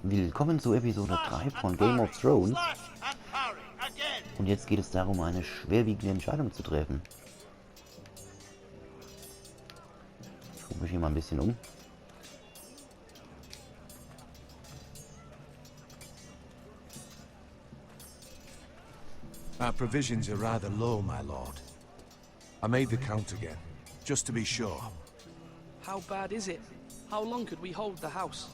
Willkommen zu Episode 3 von Game of Thrones. Und jetzt geht es darum, eine schwerwiegende Entscheidung zu treffen. Ich gucke mich hier mal ein bisschen um. Our provisions are rather low, my lord. I made the count again, just to be sure. How bad is it? How long could we hold the house?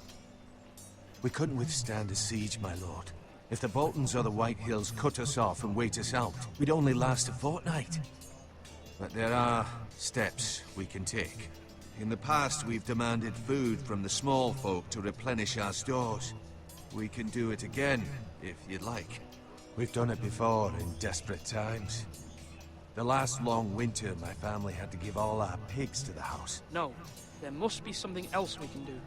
We couldn't withstand a siege, my lord. If the Boltons or the White Hills cut us off and wait us out, we'd only last a fortnight. But there are steps we can take. In the past, we've demanded food from the small folk to replenish our stores. We can do it again, if you'd like. We've done it before in desperate times. The last long winter, my family had to give all our pigs to the house. No, there must be something else we can do.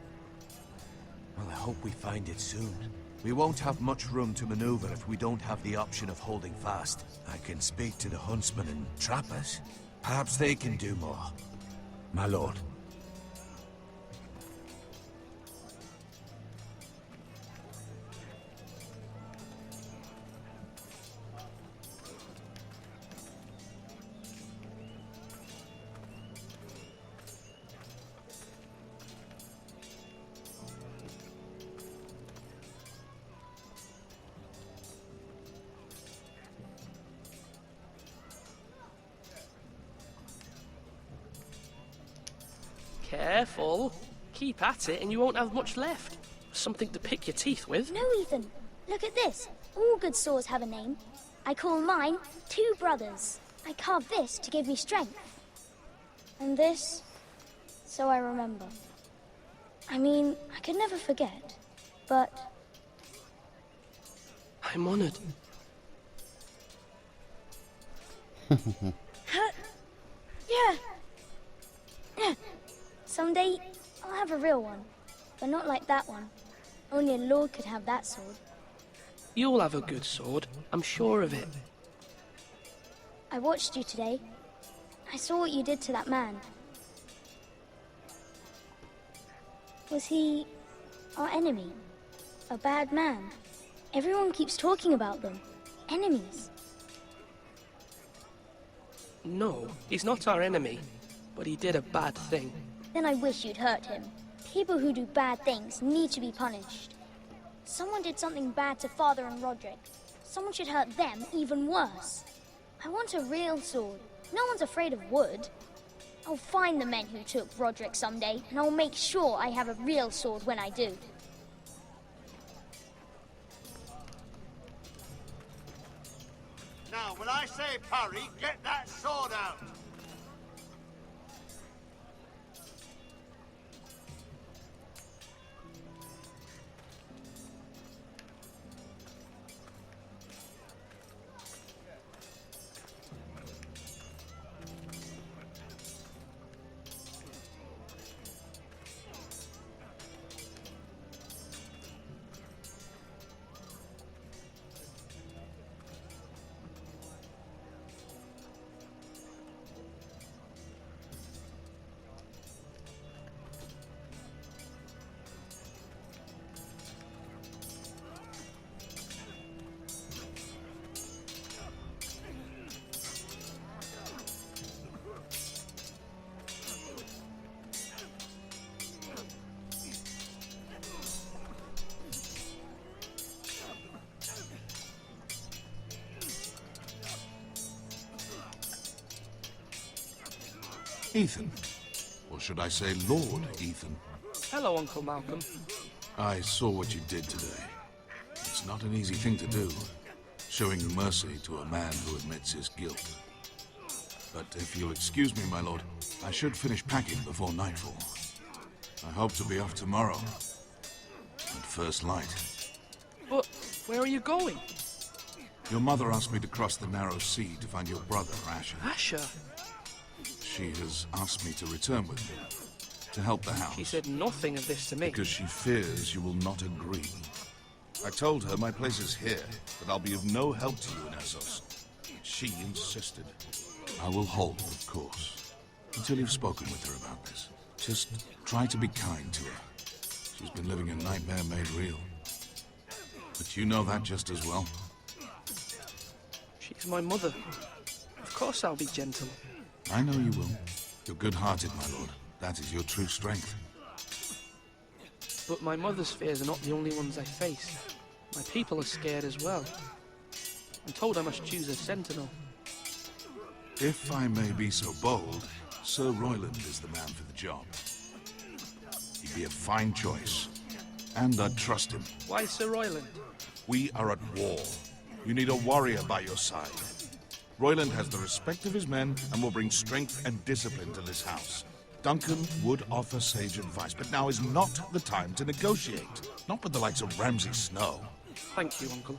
Well, I hope we find it soon. We won't have much room to maneuver if we don't have the option of holding fast. I can speak to the huntsmen and trappers. Perhaps they can do more. My lord. Careful. Keep at it and you won't have much left. Something to pick your teeth with. No, Ethan. Look at this. All good swords have a name. I call mine Two Brothers. I carved this to give me strength. And this, so I remember. I mean, I could never forget, but... I'm honored. Yeah. Someday, I'll have a real one. But not like that one. Only a lord could have that sword. You'll have a good sword. I'm sure of it. I watched you today. I saw what you did to that man. Was he our enemy? A bad man? Everyone keeps talking about them. Enemies. No, he's not our enemy. But he did a bad thing. Then I wish you'd hurt him. People who do bad things need to be punished. Someone did something bad to Father and Roderick. Someone should hurt them even worse. I want a real sword. No one's afraid of wood. I'll find the men who took Roderick someday, and I'll make sure I have a real sword when I do. Now, when I say parry, get that sword out! Ethan. Or should I say Lord Ethan? Hello, Uncle Malcolm. I saw what you did today. It's not an easy thing to do, showing mercy to a man who admits his guilt. But if you'll excuse me, my lord, I should finish packing before nightfall. I hope to be off tomorrow, at first light. But where are you going? Your mother asked me to cross the narrow sea to find your brother, Asher. Asher? She has asked me to return with you, to help the house. She said nothing of this to me. Because she fears you will not agree. I told her my place is here, that I'll be of no help to you in Essos. She insisted. I will hold, of course, until you've spoken with her about this. Just try to be kind to her. She's been living a nightmare made real. But you know that just as well. She's my mother. Of course I'll be gentle. I know you will. You're good-hearted, my lord. That is your true strength. But my mother's fears are not the only ones I face. My people are scared as well. I'm told I must choose a sentinel. If I may be so bold, Sir Royland is the man for the job. He'd be a fine choice. And I'd trust him. Why Sir Royland? We are at war. You need a warrior by your side. Royland has the respect of his men and will bring strength and discipline to this house. Duncan would offer sage advice, but now is not the time to negotiate. Not with the likes of Ramsay Snow. Thank you, Uncle.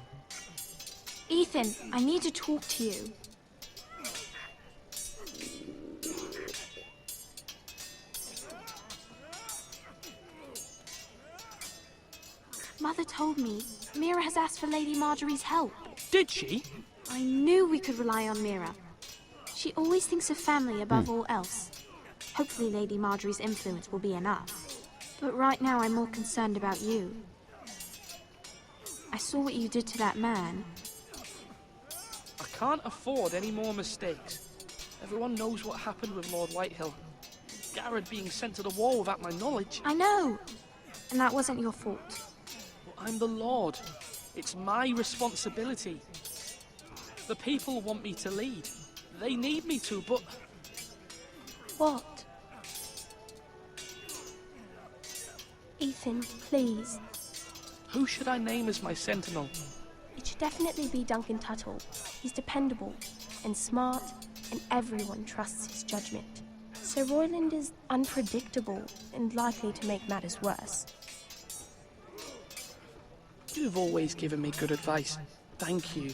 Ethan, I need to talk to you. Mother told me Mira has asked for Lady Marjorie's help. Did she? I knew we could rely on Mira. She always thinks of family above all else. Hopefully Lady Marjorie's influence will be enough. But right now I'm more concerned about you. I saw what you did to that man. I can't afford any more mistakes. Everyone knows what happened with Lord Whitehill. Garrett being sent to the wall without my knowledge. I know! And that wasn't your fault. But I'm the Lord. It's my responsibility. The people want me to lead. They need me to, but... What? Ethan, please. Who should I name as my sentinel? It should definitely be Duncan Tuttle. He's dependable and smart, and everyone trusts his judgment. Sir Royland is unpredictable and likely to make matters worse. You've always given me good advice. Thank you.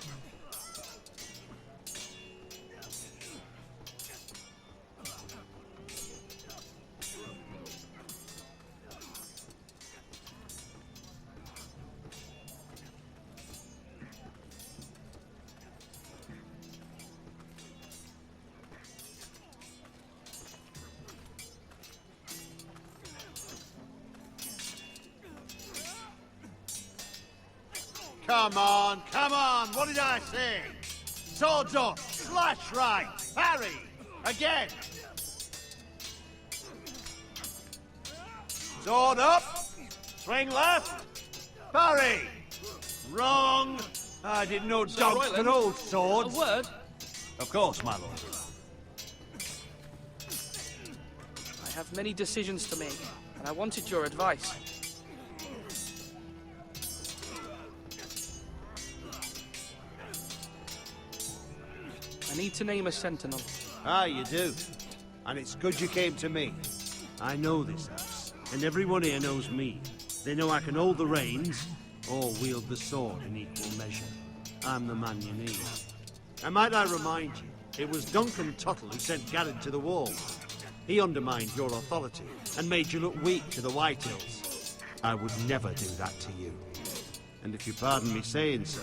Come on, what did I say? Swords up, slash right, parry, again. Sword up, swing left, parry. Wrong. I didn't know dogs Royland, could hold swords. A word? Of course, my lord. I have many decisions to make, and I wanted your advice. I need to name a sentinel. Ah, you do. And it's good you came to me. I know this house, and everyone here knows me. They know I can hold the reins, or wield the sword in equal measure. I'm the man you need. And might I remind you, it was Duncan Tuttle who sent Garrett to the wall. He undermined your authority, and made you look weak to the Whitehills. I would never do that to you. And if you pardon me saying so,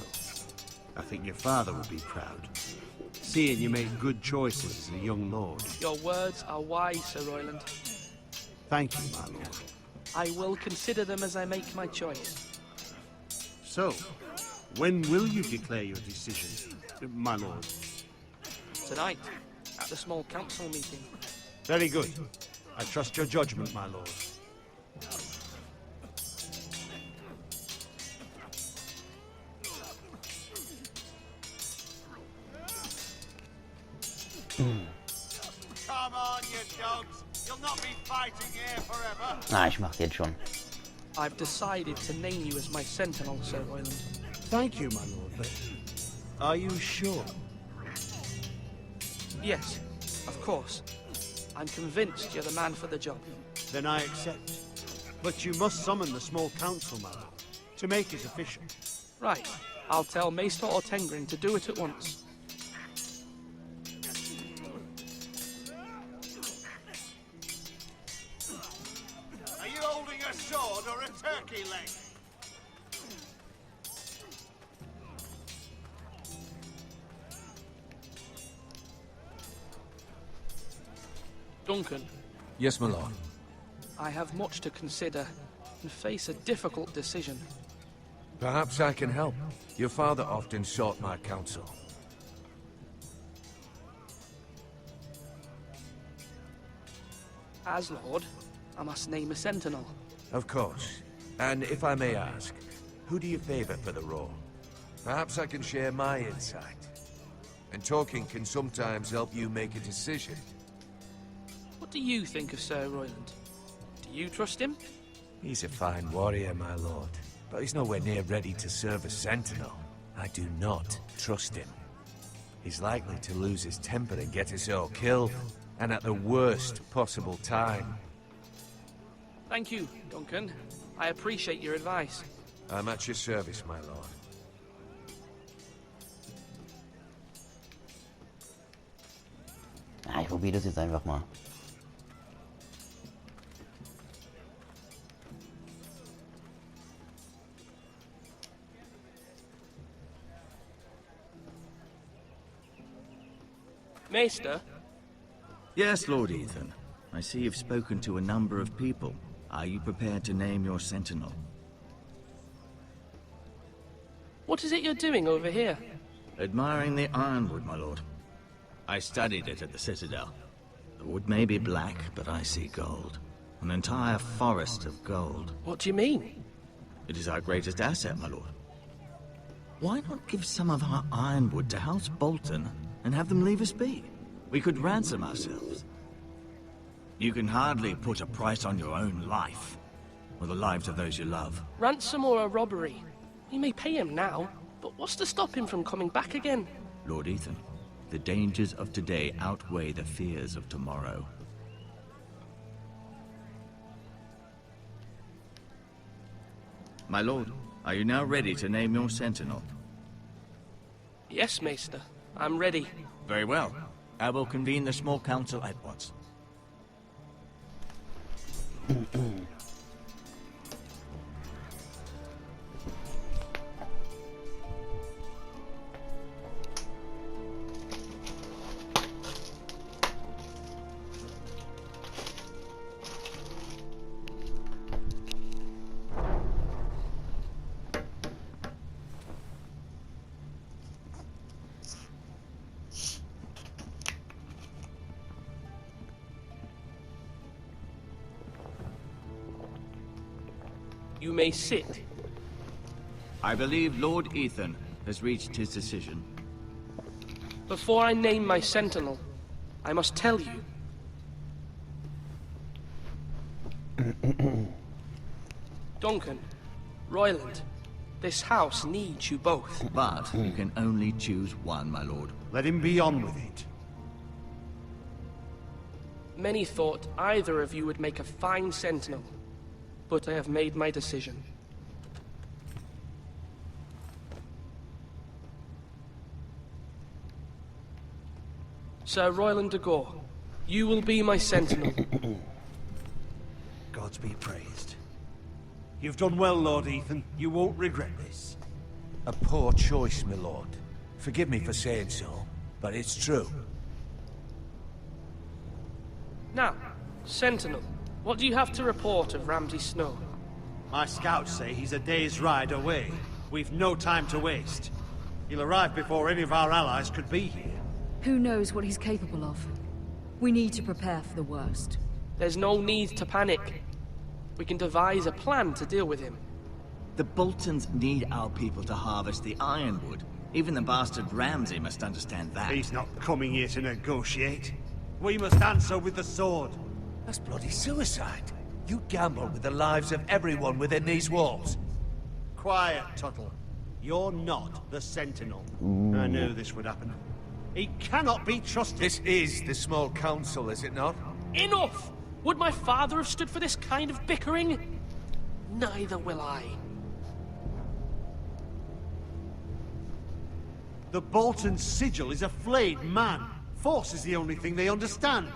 I think your father would be proud. Seeing you made good choices as a young lord. Your words are wise, Sir Royland. Thank you, my lord. I will consider them as I make my choice. So, when will you declare your decision, my lord? Tonight, at the small council meeting. Very good. I trust your judgment, my lord. Come on, you dogs. You'll not be fighting here forever. Ah, ich mach's jetzt schon. I've decided to name you as my sentinel, Sir Royland. Thank you, my lord, but are you sure? Yes, of course. I'm convinced you're the man for the job. Then I accept. But you must summon the small council, my lord, to make it official. Right. I'll tell Maester Ortengrin to do it at once. Are you holding a sword or a turkey leg? Duncan, Yes, my lord. I have much to consider and face a difficult decision. Perhaps I can help. Your father often sought my counsel. As Lord, I must name a sentinel. Of course. And if I may ask, who do you favor for the role? Perhaps I can share my insight. And talking can sometimes help you make a decision. What do you think of Sir Royland? Do you trust him? He's a fine warrior, my lord. But he's nowhere near ready to serve as sentinel. I do not trust him. He's likely to lose his temper and get us all killed. And at the worst possible time. Thank you, Duncan. I appreciate your advice. I'm at your service, my lord. Ja, ich probiere das jetzt einfach mal. Maester? Yes, Lord Ethan. I see you've spoken to a number of people. Are you prepared to name your sentinel? What is it you're doing over here? Admiring the ironwood, my lord. I studied it at the Citadel. The wood may be black, but I see gold. An entire forest of gold. What do you mean? It is our greatest asset, my lord. Why not give some of our ironwood to House Bolton and have them leave us be? We could ransom ourselves. You can hardly put a price on your own life, or the lives of those you love. Ransom or a robbery? We may pay him now, but what's to stop him from coming back again? Lord Ethan, the dangers of today outweigh the fears of tomorrow. My lord, are you now ready to name your sentinel? Yes, Maester. I'm ready. Very well. I will convene the small council at once. You may sit. I believe Lord Ethan has reached his decision. Before I name my sentinel, I must tell you. Duncan, Royland, this house needs you both. But you can only choose one, my lord. Let him be on with it. Many thought either of you would make a fine sentinel, but I have made my decision. Sir Royland de Gore, you will be my sentinel. Gods be praised. You've done well, Lord Ethan. You won't regret this. A poor choice, my lord. Forgive me for saying so, but it's true. Now, sentinel, what do you have to report of Ramsay Snow? My scouts say he's a day's ride away. We've no time to waste. He'll arrive before any of our allies could be here. Who knows what he's capable of? We need to prepare for the worst. There's no need to panic. We can devise a plan to deal with him. The Boltons need our people to harvest the ironwood. Even the bastard Ramsay must understand that. He's not coming here to negotiate. We must answer with the sword. That's bloody suicide. You gamble with the lives of everyone within these walls. Quiet, Tuttle. You're not the Sentinel. I knew this would happen. He cannot be trusted. This is the small council, is it not? Enough! Would my father have stood for this kind of bickering? Neither will I. The Bolton sigil is a flayed man. Force is the only thing they understand.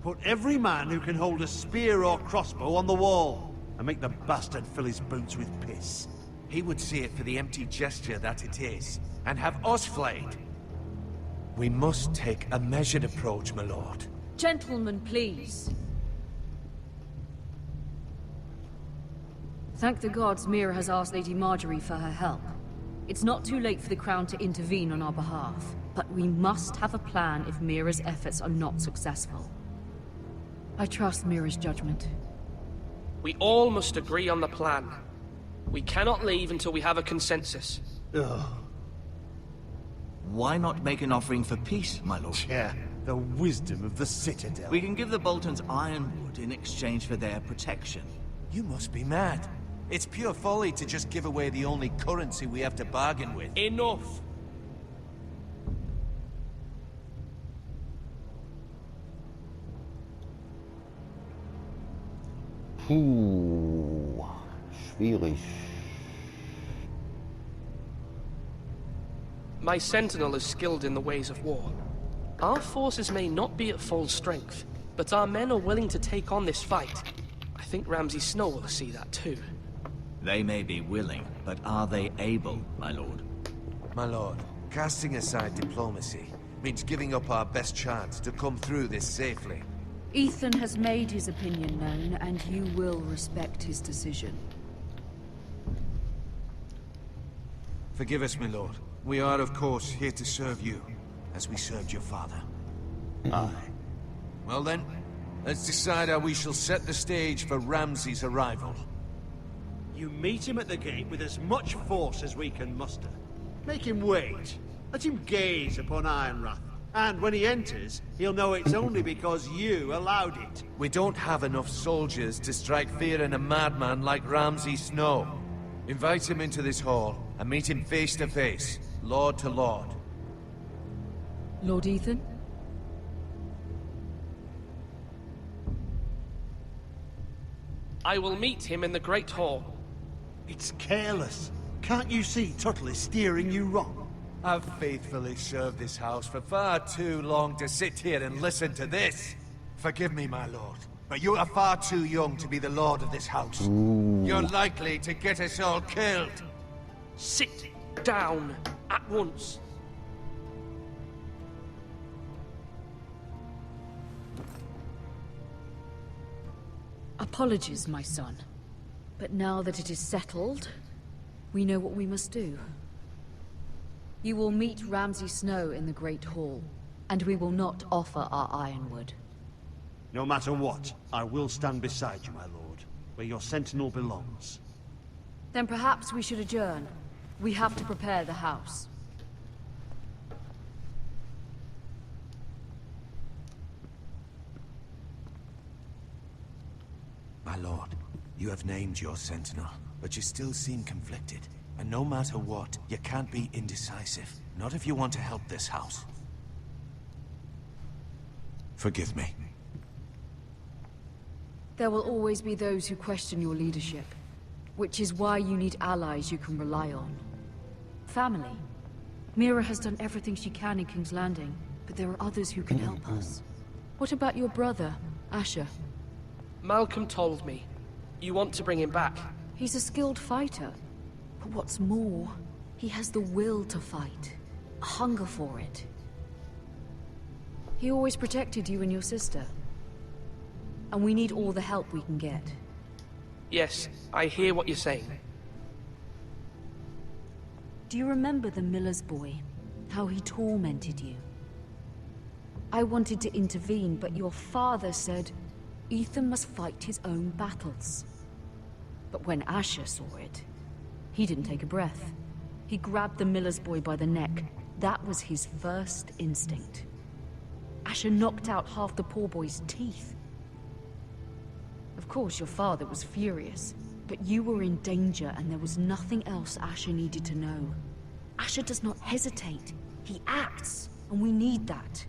Put every man who can hold a spear or crossbow on the wall, and make the bastard fill his boots with piss. He would see it for the empty gesture that it is, and have us flayed. We must take a measured approach, my lord. Gentlemen, please. Thank the gods Mira has asked Lady Marjorie for her help. It's not too late for the Crown to intervene on our behalf, but we must have a plan if Mira's efforts are not successful. I trust Mira's judgment. We all must agree on the plan. We cannot leave until we have a consensus. Ugh. Why not make an offering for peace, my lord? Yeah, the wisdom of the Citadel. We can give the Boltons ironwood in exchange for their protection. You must be mad. It's pure folly to just give away the only currency we have to bargain with. Enough! Puh, schwierig. My sentinel is skilled in the ways of war. Our forces may not be at full strength, but our men are willing to take on this fight. I think Ramsay Snow will see that too. They may be willing, but are they able, my lord? My lord, casting aside diplomacy means giving up our best chance to come through this safely. Ethan has made his opinion known, and you will respect his decision. Forgive us, my lord. We are, of course, here to serve you, as we served your father. Aye. Well then, let's decide how we shall set the stage for Ramsay's arrival. You meet him at the gate with as much force as we can muster. Make him wait. Let him gaze upon Ironrath. And when he enters, he'll know it's only because you allowed it. We don't have enough soldiers to strike fear in a madman like Ramsay Snow. Invite him into this hall, and meet him face to face, lord to lord. Lord Ethan? I will meet him in the Great Hall. It's careless. Can't you see Tuttle is steering you wrong? I've faithfully served this house for far too long to sit here and listen to this. Forgive me, my lord, but you are far too young to be the lord of this house. You're likely to get us all killed. Sit down at once. Apologies, my son. But now that it is settled, we know what we must do. You will meet Ramsay Snow in the Great Hall, and we will not offer our ironwood. No matter what, I will stand beside you, my lord, where your sentinel belongs. Then perhaps we should adjourn. We have to prepare the house. My lord, you have named your sentinel, but you still seem conflicted. And no matter what, you can't be indecisive. Not if you want to help this house. Forgive me. There will always be those who question your leadership, which is why you need allies you can rely on. Family. Mira has done everything she can in King's Landing, but there are others who can help us. What about your brother, Asher? Malcolm told me. You want to bring him back. He's a skilled fighter. But what's more, he has the will to fight. A hunger for it. He always protected you and your sister. And we need all the help we can get. Yes, I hear what you're saying. Do you remember the miller's boy? How he tormented you? I wanted to intervene, but your father said Ethan must fight his own battles. But when Asher saw it, he didn't take a breath. He grabbed the miller's boy by the neck. That was his first instinct. Asher knocked out half the poor boy's teeth. Of course, your father was furious, but you were in danger and there was nothing else Asher needed to know. Asher does not hesitate. He acts, and we need that.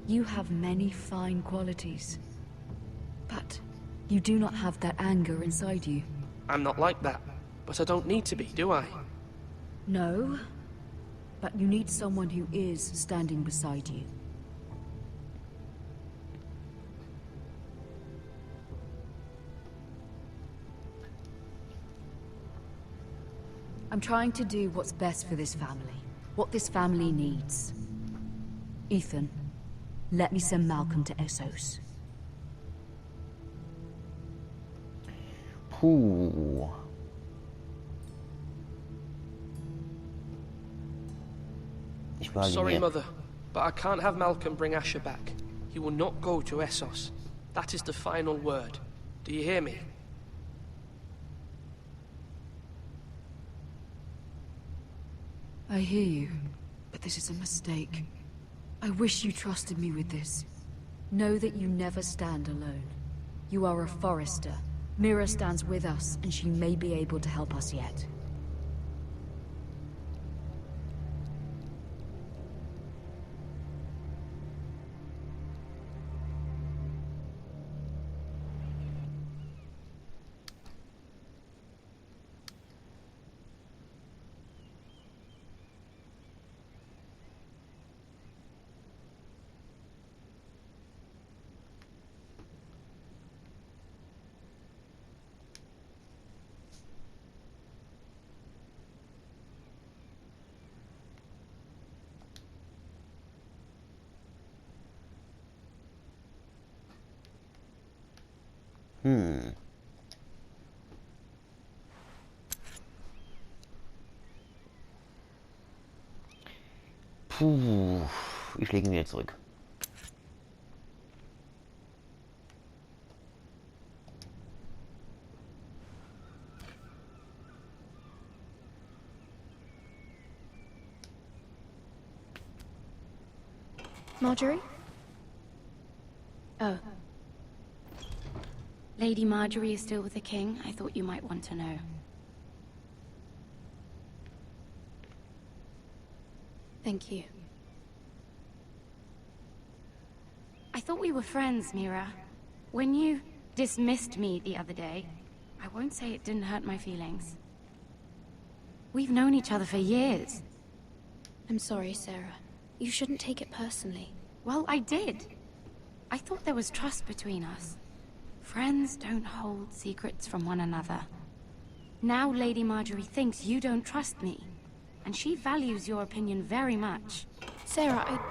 You have many fine qualities, but you do not have that anger inside you. I'm not like that, but I don't need to be, do I? No, but you need someone who is standing beside you. I'm trying to do what's best for this family, what this family needs. Ethan, let me send Malcolm to Essos. Puh. Ich behalte ihn Sorry, hier. Mother, but I can't have Malcolm bring Asher back. He will not go to Essos. That is the final word. Do you hear me? I hear you, but this is a mistake. I wish you trusted me with this. Know that you never stand alone. You are a Forester. Mira stands with us, and she may be able to help us yet. Puh, ich lege ihn wieder zurück. Marjorie? Oh. Lady Marjorie is still with the king. I thought you might want to know. Thank you. I thought we were friends, Mira. When you dismissed me the other day, I won't say it didn't hurt my feelings. We've known each other for years. I'm sorry, Sarah. You shouldn't take it personally. Well, I did. I thought there was trust between us. Friends don't hold secrets from one another. Now Lady Marjorie thinks you don't trust me, and she values your opinion very much. Sarah,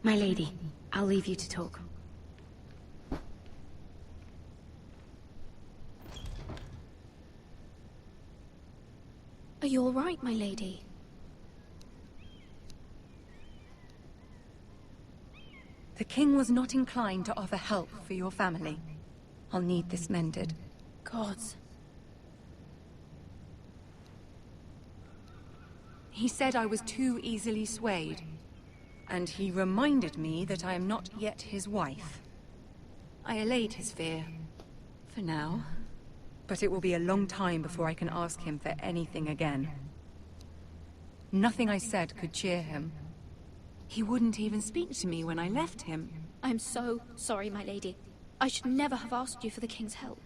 My lady, I'll leave you to talk. Are you all right, my lady? The king was not inclined to offer help for your family. I'll need this mended. Gods. He said I was too easily swayed. And he reminded me that I am not yet his wife. I allayed his fear. For now. But it will be a long time before I can ask him for anything again. Nothing I said could cheer him. He wouldn't even speak to me when I left him. I'm so sorry, my lady. I should never have asked you for the king's help.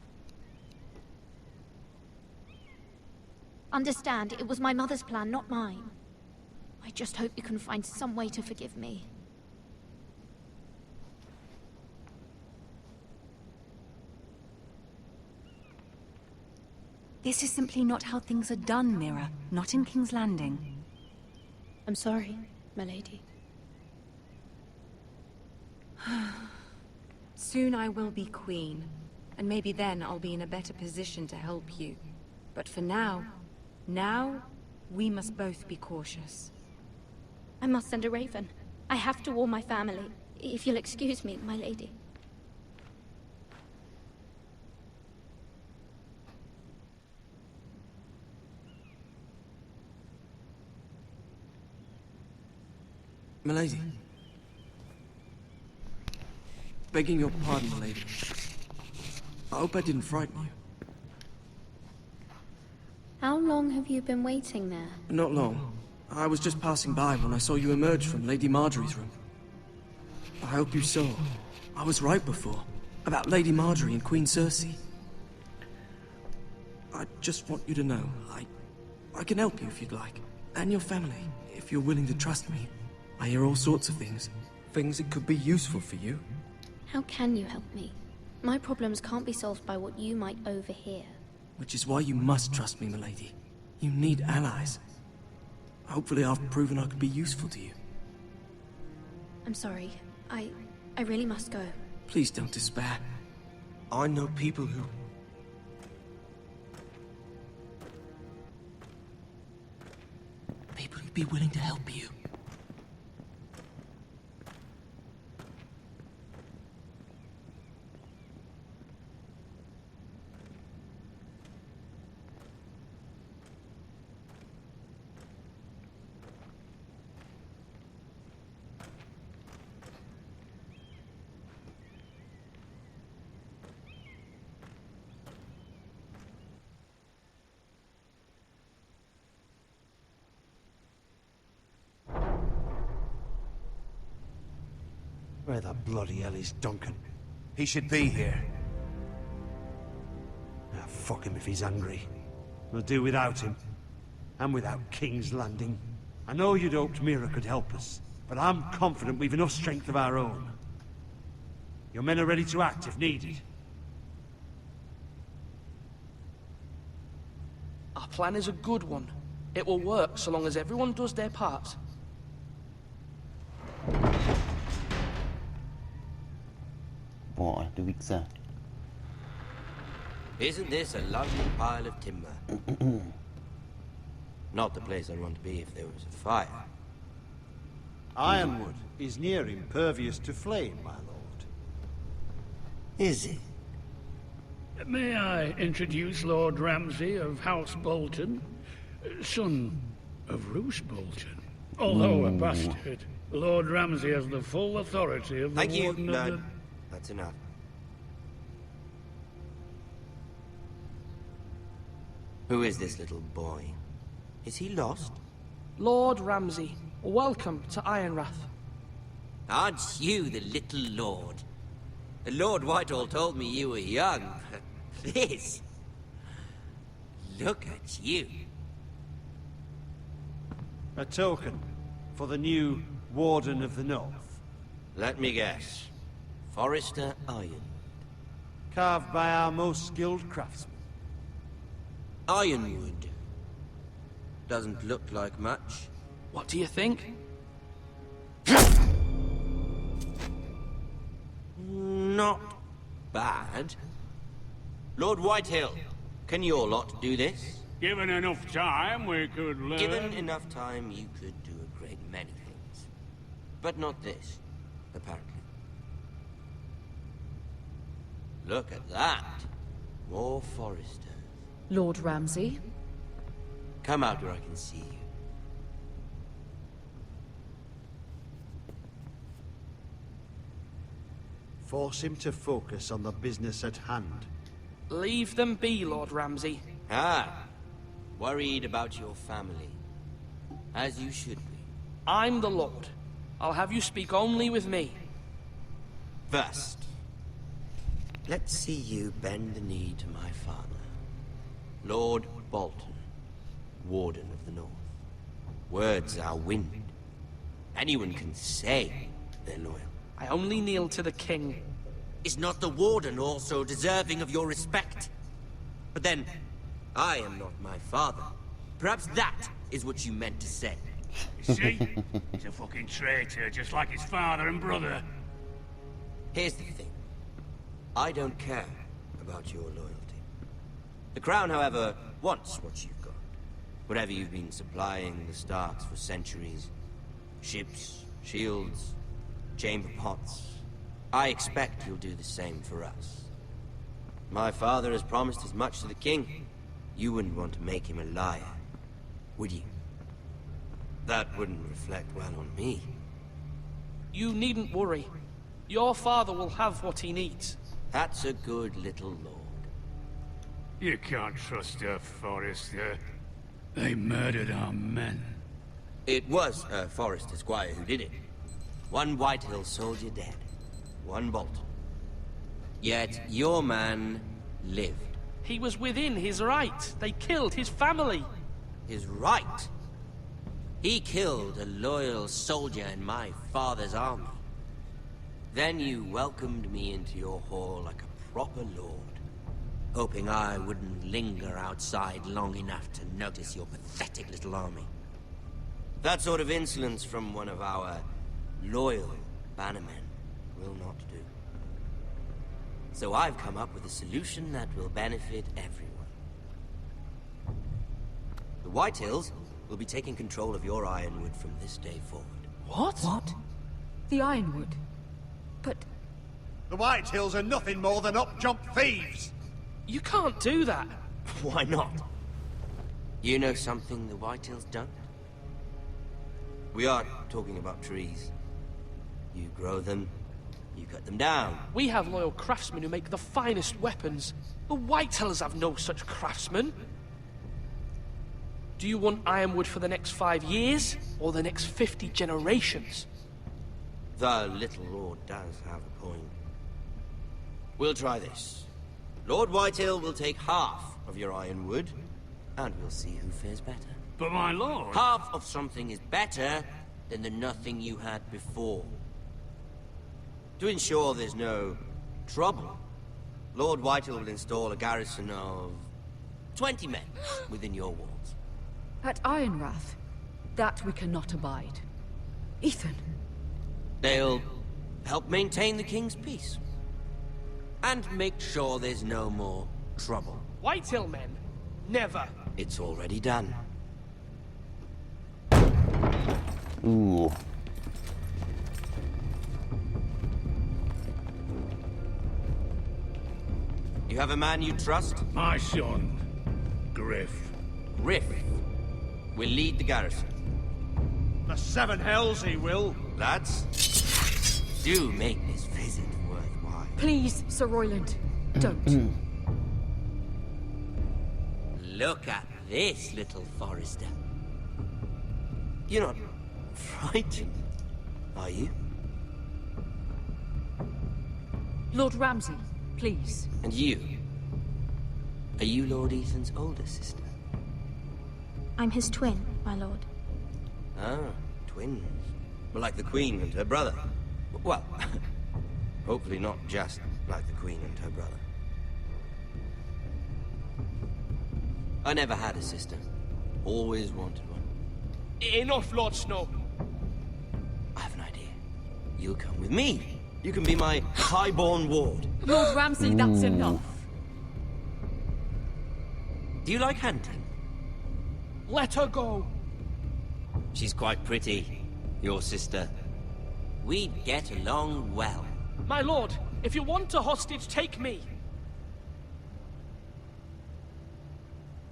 Understand, it was my mother's plan, not mine. I just hope you can find some way to forgive me. This is simply not how things are done, Mira. Not in King's Landing. I'm sorry, my lady. Soon I will be queen, and maybe then I'll be in a better position to help you. But for now, we must both be cautious. I must send a raven. I have to warn my family. If you'll excuse me, my lady. Milady. Begging your pardon, milady. I hope I didn't frighten you. How long have you been waiting there? Not long. I was just passing by when I saw you emerge from Lady Marjorie's room. I hope you saw. I was right before. About Lady Marjorie and Queen Cersei. I just want you to know, I can help you if you'd like. And your family, if you're willing to trust me. I hear all sorts of things. Things that could be useful for you. How can you help me? My problems can't be solved by what you might overhear. Which is why you must trust me, milady. You need allies. Hopefully I've proven I could be useful to you. I'm sorry. I really must go. Please don't despair. I know people who... People who'd be willing to help you. Where the bloody hell is Duncan? He should be here. Ah, fuck him if he's angry. We'll do without him. And without King's Landing. I know you'd hoped Mira could help us, but I'm confident we've enough strength of our own. Your men are ready to act if needed. Our plan is a good one. It will work so long as everyone does their part. Boah, du Wichser. Isn't this a lovely pile of timber? Not the place I'd want to be if there was a fire. Ironwood is near impervious to flame, my lord. Is it? May I introduce Lord Ramsay of House Bolton, son of Roose Bolton. Although a bastard, Lord Ramsay has the full authority of the Thank you. Warden of No, the... that's enough. Who is this little boy? Is he lost? Lord Ramsay, welcome to Ironrath. Aren't you the little lord? Lord Whitehall told me you were young, but this... Look at you. A token for the new Warden of the North. Let me guess. Forrester Iron. Carved by our most skilled craftsmen. Ironwood. Doesn't look like much. What do you think? Not bad. Lord Whitehill, can your lot do this? Given enough time, we could learn... Given enough time, you could do a great many things. But not this, apparently. Look at that. More Forresters. Lord Ramsay? Come out where I can see you. Force him to focus on the business at hand. Leave them be, Lord Ramsay. Ah, worried about your family. As you should be. I'm the Lord. I'll have you speak only with me. First, let's see you bend the knee to my father. Lord Bolton, Warden of the North. Words are wind. Anyone can say they're loyal. I only kneel to the king. Is not the Warden also deserving of your respect? But then, I am not my father. Perhaps that is what you meant to say. You see? He's a fucking traitor, just like his father and brother. Here's the thing. I don't care about your loyalty. The Crown, however, wants what you've got. Whatever you've been supplying the Starks for centuries. Ships, shields, chamber pots. I expect you'll do the same for us. My father has promised as much to the king. You wouldn't want to make him a liar, would you? That wouldn't reflect well on me. You needn't worry. Your father will have what he needs. That's a good little lord. You can't trust her, Forrester. They murdered our men. It was a Forrester squire who did it. One Whitehill soldier dead. One Bolton. Yet your man lived. He was within his right. They killed his family. His right? He killed a loyal soldier in my father's army. Then you welcomed me into your hall like a proper lord, hoping I wouldn't linger outside long enough to notice your pathetic little army. That sort of insolence from one of our loyal bannermen will not do. So I've come up with a solution that will benefit everyone. The Whitehills will be taking control of your Ironwood from this day forward. What? What? The Ironwood? But... The Whitehills are nothing more than up-jump thieves! You can't do that. Why not? You know something the Whitehills don't? We are talking about trees. You grow them, you cut them down. We have loyal craftsmen who make the finest weapons. The Whitehills have no such craftsmen. Do you want Ironwood for the next 5 years, or the next 50 generations? The little lord does have a point. We'll try this. Lord Whitehill will take half of your Ironwood, and we'll see who fares better. But my lord... Half of something is better than the nothing you had before. To ensure there's no trouble, Lord Whitehill will install a garrison of 20 men within your walls. At Ironrath? That we cannot abide. Ethan! They'll help maintain the king's peace. And make sure there's no more trouble. Whitehill men? Never. It's already done. Ooh. You have a man you trust? My son, Griff. Griff will lead the garrison. The Seven Hells he will. Lads, do make this visit worthwhile. Please, Sir Royland, don't. Look at this, little Forester. You're not frightened, are you? Lord Ramsay, please. And you? Are you Lord Ethan's older sister? I'm his twin, my lord. Ah, twins. Well, like the Queen and her brother. Well, hopefully not just like the Queen and her brother. I never had a sister. Always wanted one. Enough, Lord Snow. I have an idea. You'll come with me. You can be my highborn ward. Lord Ramsay, that's enough. Do you like hunting? Let her go. She's quite pretty, your sister. We'd get along well. My lord, if you want a hostage, take me.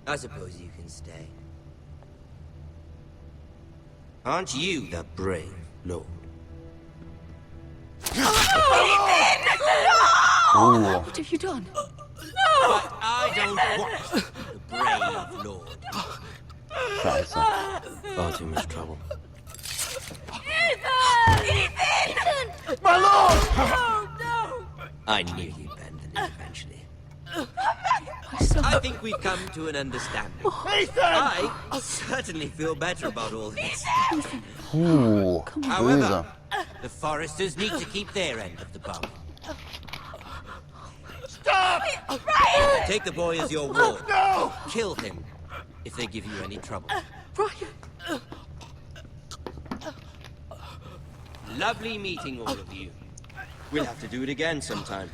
I suppose you can stay. Aren't you the brave lord? What have you done? But I don't want the brave lord. Scheiße. Far too much trouble. Ethan! My lord! Oh, no! I knew you'd bend the knee eventually. I think we've come to an understanding. Ethan! I certainly feel better about all this. Ooh. However, Böse. the Foresters need to keep their end of the bargain. Stop! Take the boy as your ward. No! Kill him if they give you any trouble. Brian! Lovely meeting all of you. We'll have to do it again sometime.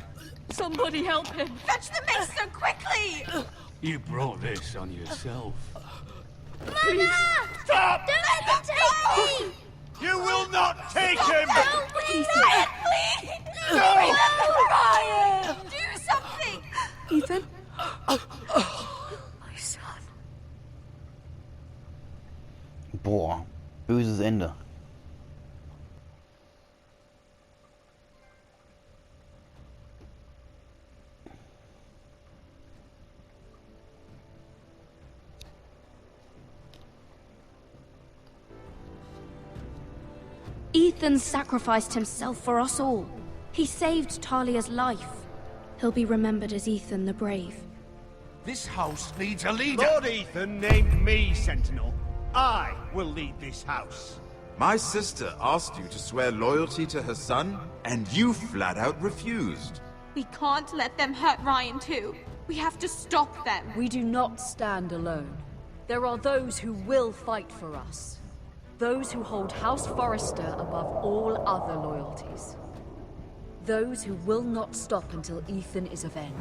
Somebody help him! Fetch the mace so quickly! You brought this on yourself. Mama! Stop! Don't let him take me! You will not take him! Don't please! Ryan, please! No! Ryan! Do something! Ethan? My son. Boah. Böses Ende. Ethan sacrificed himself for us all. He saved Talia's life. He'll be remembered as Ethan the Brave. This house needs a leader. Lord Ethan named me Sentinel. I will lead this house. My sister asked you to swear loyalty to her son, and you flat out refused. We can't let them hurt Ryan too. We have to stop them. We do not stand alone. There are those who will fight for us. Those who hold House Forrester above all other loyalties. those who will not stop until Ethan is avenged.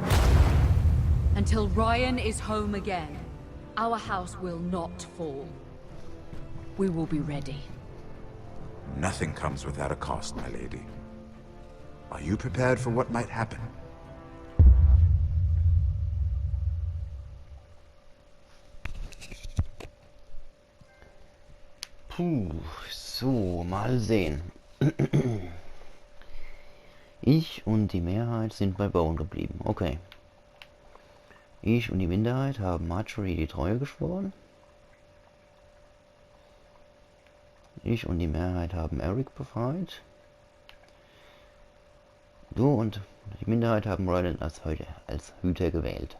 Until Ryan is home again, our house will not fall. We will be ready. Nothing comes without a cost, my lady. Are you prepared for what might happen? Puh, so, mal sehen. Ich und die Mehrheit sind bei Bone geblieben. Okay. Ich und die Minderheit haben Marjorie die Treue geschworen. Ich und die Mehrheit haben Eric befreit. Du und die Minderheit haben Roland als Hüter gewählt.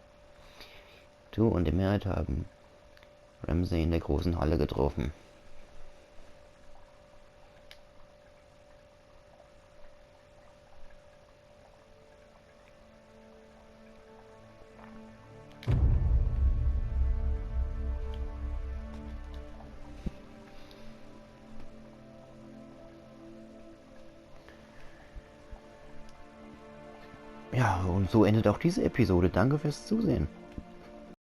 Du und die Mehrheit haben Ramsay in der großen Halle getroffen. Ja, und so endet auch diese Episode. Danke fürs Zusehen.